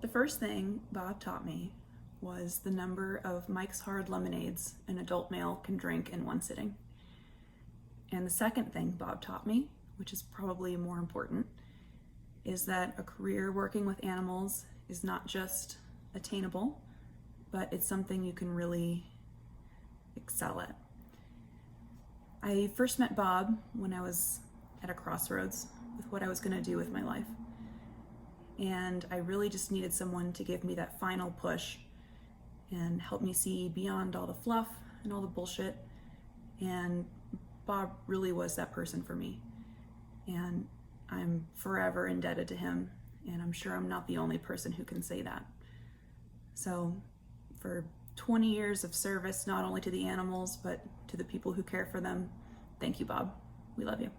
The first thing Bob taught me was the number of Mike's Hard lemonades an adult male can drink in one sitting. And the second thing Bob taught me, which is probably more important, is that a career working with animals is not just attainable, but it's something you can really excel at. I first met Bob when I was at a crossroads with what I was going to do with my life. And I really just needed someone to give me that final push and help me see beyond all the fluff and all the bullshit. And Bob really was that person for me. And I'm forever indebted to him. And I'm sure I'm not the only person who can say that. So for 20 years of service, not only to the animals, but to the people who care for them, thank you, Bob. We love you.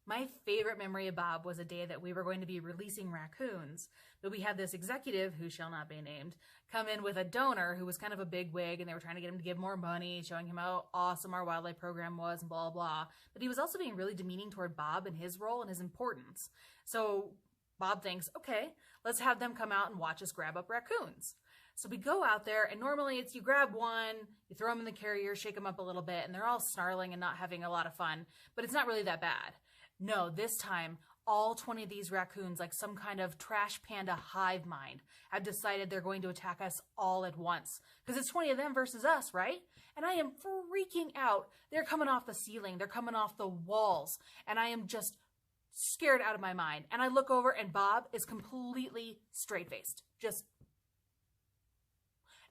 My favorite memory of Bob was a day that we were going to be releasing raccoons, but we had this executive, who shall not be named, come in with a donor who was kind of a big wig, and they were trying to get him to give more money, showing him how awesome our wildlife program was and blah, blah, blah. But he was also being really demeaning toward Bob and his role and his importance. So Bob thinks, okay, let's have them come out and watch us grab up raccoons. So we go out there, and normally it's you grab one, you throw them in the carrier, shake them up a little bit, and they're all snarling and not having a lot of fun, but it's not really that bad. No, this time, all 20 of these raccoons, like some kind of trash panda hive mind, have decided they're going to attack us all at once. Because it's 20 of them versus us, right? And I am freaking out. They're coming off the ceiling. They're coming off the walls. And I am just scared out of my mind. And I look over, and Bob is completely straight-faced. Just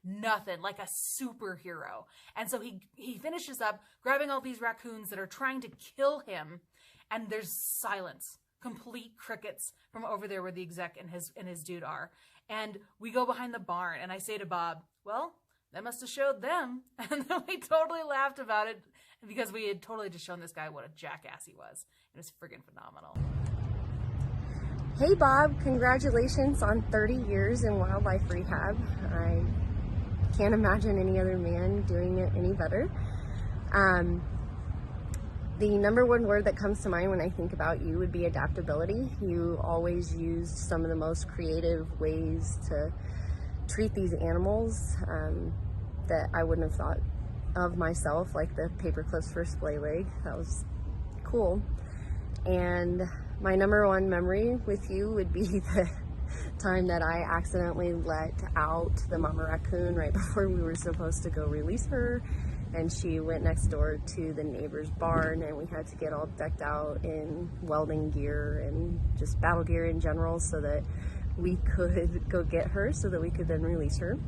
nothing, like a superhero. And so he finishes up grabbing all these raccoons that are trying to kill him. And there's silence, complete crickets from over there where the exec and his dude are. And we go behind the barn, and I say to Bob, well, that must have showed them. And then we totally laughed about it because we had totally just shown this guy what a jackass he was. It was friggin' phenomenal. Hey Bob, congratulations on 30 years in wildlife rehab. I can't imagine any other man doing it any better. The number one word that comes to mind when I think about you would be adaptability. You always used some of the most creative ways to treat these animals that I wouldn't have thought of myself, like the paper clips for splay leg. That was cool. And my number one memory with you would be the time that I accidentally let out the mama raccoon right before we were supposed to go release her. And she went next door to the neighbor's barn, and we had to get all decked out in welding gear and just battle gear in general so that we could go get her so that we could then release her.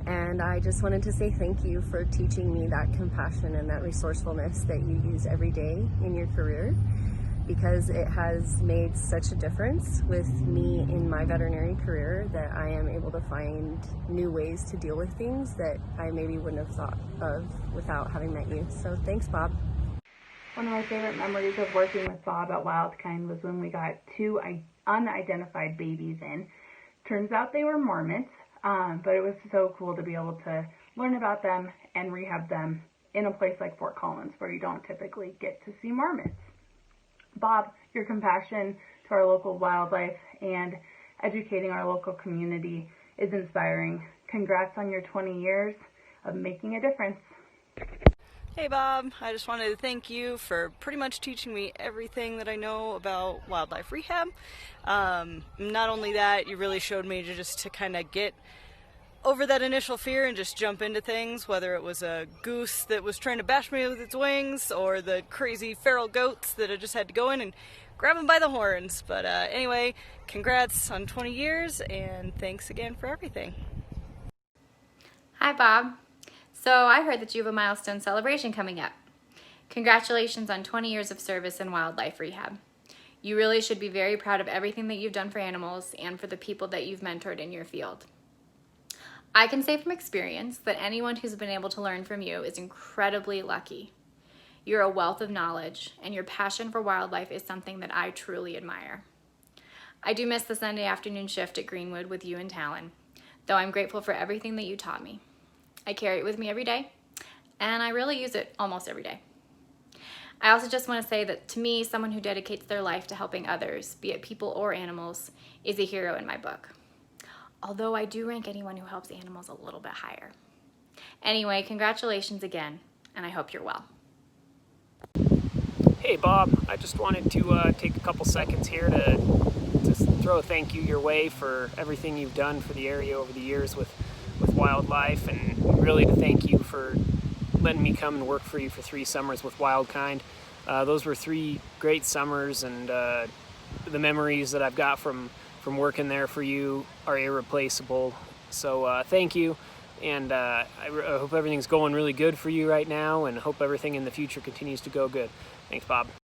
And I just wanted to say thank you for teaching me that compassion and that resourcefulness that you use every day in your career, because it has made such a difference with me in my veterinary career that I am able to find new ways to deal with things that I maybe wouldn't have thought of without having met you. So thanks, Bob. One of my favorite memories of working with Bob at Wildkind was when we got two unidentified babies in. Turns out they were marmots, but it was so cool to be able to learn about them and rehab them in a place like Fort Collins where you don't typically get to see marmots. Bob, your compassion to our local wildlife and educating our local community is inspiring. Congrats on your 20 years of making a difference. Hey Bob, I just wanted to thank you for pretty much teaching me everything that I know about wildlife rehab. Not only that, you really showed me to kind of get over that initial fear and just jump into things, whether it was a goose that was trying to bash me with its wings or the crazy feral goats that I just had to go in and grab them by the horns. But anyway, congrats on 20 years and thanks again for everything. Hi Bob. So I heard that you have a milestone celebration coming up. Congratulations on 20 years of service in wildlife rehab. You really should be very proud of everything that you've done for animals and for the people that you've mentored in your field. I can say from experience that anyone who's been able to learn from you is incredibly lucky. You're a wealth of knowledge, and your passion for wildlife is something that I truly admire. I do miss the Sunday afternoon shift at Greenwood with you and Talon, though I'm grateful for everything that you taught me. I carry it with me every day, and I really use it almost every day. I also just want to say that to me, someone who dedicates their life to helping others, be it people or animals, is a hero in my book. Although I do rank anyone who helps animals a little bit higher. Anyway, congratulations again, and I hope you're well. Hey Bob, I just wanted to take a couple seconds here to throw a thank you your way for everything you've done for the area over the years with wildlife, and really to thank you for letting me come and work for you for 3 summers with Wildkind. Those were 3 great summers, and the memories that I've got from working there for you are irreplaceable. So thank you, and I hope everything's going really good for you right now, and hope everything in the future continues to go good. Thanks, Bob.